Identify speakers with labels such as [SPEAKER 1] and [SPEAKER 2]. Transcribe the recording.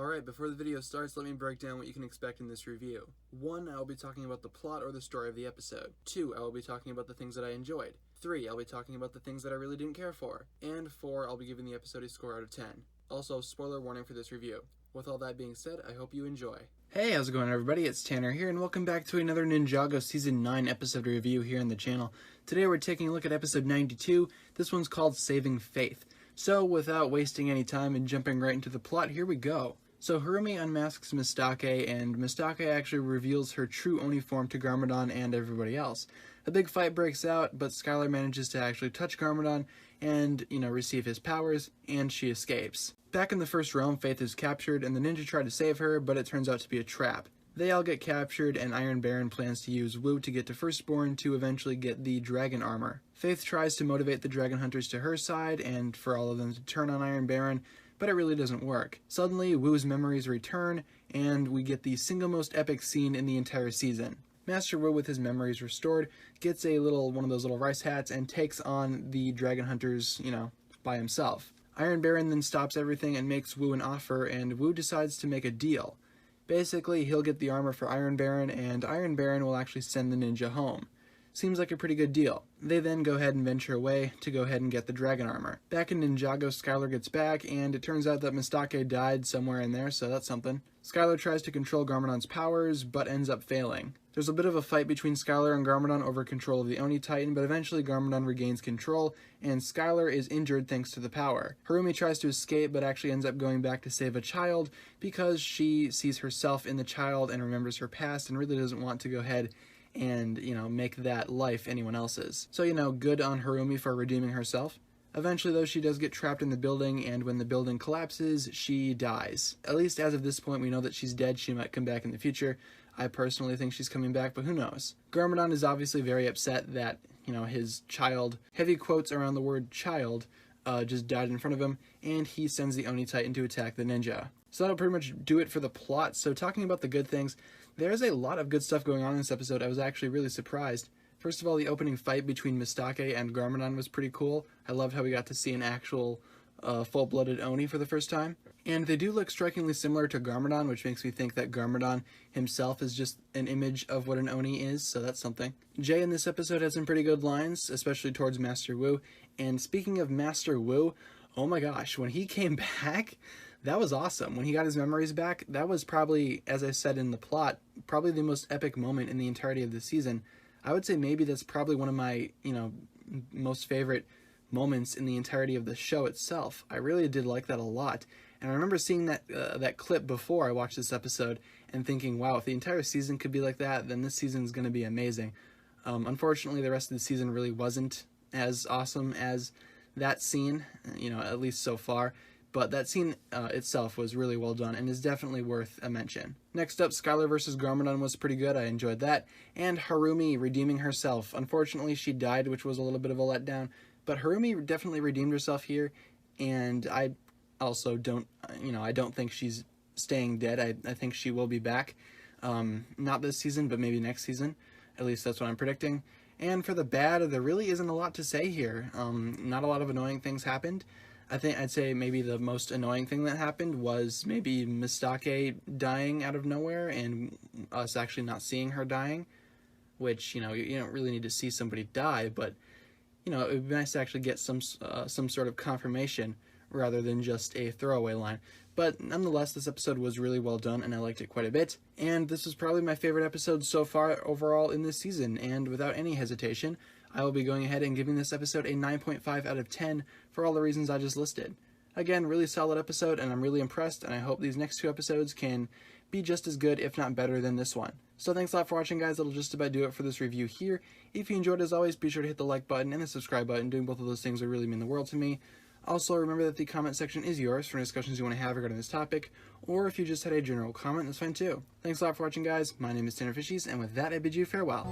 [SPEAKER 1] Alright, before the video starts, let me break down what you can expect in this review. 1, I will be talking about the plot or the story of the episode. 2, I will be talking about the things that I enjoyed. 3, I'll be talking about the things that I really didn't care for. And 4, I'll be giving the episode a score out of 10. Also, spoiler warning for this review. With all that being said, I hope you enjoy. Hey, how's it going everybody? It's Tanner here, and welcome back to another Ninjago Season 9 episode review here on the channel. Today we're taking a look at episode 92. This one's called Saving Faith. So, without wasting any time and jumping right into the plot, here we go. So Harumi unmasks Mistake, and Mistake actually reveals her true Oni form to Garmadon and everybody else. A big fight breaks out, but Skylar manages to actually touch Garmadon and, receive his powers, and she escapes. Back in the first realm, Faith is captured, and the ninja try to save her, but it turns out to be a trap. They all get captured, and Iron Baron plans to use Wu to get to Firstborn to eventually get the dragon armor. Faith tries to motivate the dragon hunters to her side, and for all of them to turn on Iron Baron, but it really doesn't work. Suddenly, Wu's memories return, and we get the single most epic scene in the entire season. Master Wu, with his memories restored, gets one of those little rice hats and takes on the dragon hunters, by himself. Iron Baron then stops everything and makes Wu an offer, and Wu decides to make a deal. Basically, he'll get the armor for Iron Baron, and Iron Baron will actually send the ninja home. Seems like a pretty good deal. They then go ahead and venture away to go ahead and get the dragon armor. Back in Ninjago, Skylar gets back, and it turns out that Mistake died somewhere in there, so that's something. Skylar tries to control Garmadon's powers, but ends up failing. There's a bit of a fight between Skylar and Garmadon over control of the Oni Titan, but eventually Garmadon regains control, and Skylar is injured thanks to the power. Harumi tries to escape, but actually ends up going back to save a child, because she sees herself in the child and remembers her past, and really doesn't want to go ahead and, make that life anyone else's. So, good on Harumi for redeeming herself. Eventually, though, she does get trapped in the building, and when the building collapses, she dies. At least as of this point, we know that she's dead. She might come back in the future. I personally think she's coming back, but who knows? Garmadon is obviously very upset that, his child, heavy quotes around the word child, just died in front of him, and he sends the Oni Titan to attack the ninja. So that'll pretty much do it for the plot. So talking about the good things, there's a lot of good stuff going on in this episode. I was actually really surprised. First of all, the opening fight between Mistake and Garmadon was pretty cool. I loved how we got to see an actual full-blooded Oni for the first time. And they do look strikingly similar to Garmadon, which makes me think that Garmadon himself is just an image of what an Oni is, so that's something. Jay in this episode had some pretty good lines, especially towards Master Wu. And speaking of Master Wu, oh my gosh, when he came back, that was awesome. When he got his memories back, that was probably, as I said in the plot, probably the most epic moment in the entirety of the season. I would say maybe that's probably one of my, most favorite moments in the entirety of the show itself. I really did like that a lot. And I remember seeing that clip before I watched this episode and thinking, wow, if the entire season could be like that, then this season is going to be amazing. Unfortunately, the rest of the season really wasn't as awesome as that scene, at least so far. But that scene itself was really well done and is definitely worth a mention. Next up, Skylar vs. Garmadon was pretty good. I enjoyed that. And Harumi redeeming herself. Unfortunately, she died, which was a little bit of a letdown. But Harumi definitely redeemed herself here. And I also don't, I don't think she's staying dead. I think she will be back. Not this season, but maybe next season. At least that's what I'm predicting. And for the bad, there really isn't a lot to say here. Not a lot of annoying things happened. I'd say maybe the most annoying thing that happened was maybe Mistake dying out of nowhere and us actually not seeing her dying, which, you don't really need to see somebody die, but, it would be nice to actually get some sort of confirmation rather than just a throwaway line. But nonetheless, this episode was really well done, and I liked it quite a bit. And this was probably my favorite episode so far overall in this season, and without any hesitation, I will be going ahead and giving this episode a 9.5 out of 10 for all the reasons I just listed. Again, really solid episode, and I'm really impressed, and I hope these next two episodes can be just as good, if not better, than this one. So thanks a lot for watching, guys. That'll just about do it for this review here. If you enjoyed, as always, be sure to hit the like button and the subscribe button. Doing both of those things would really mean the world to me. Also, remember that the comment section is yours for discussions you want to have regarding this topic, or if you just had a general comment, that's fine too. Thanks a lot for watching, guys. My name is TannerFishies, and with that, I bid you farewell.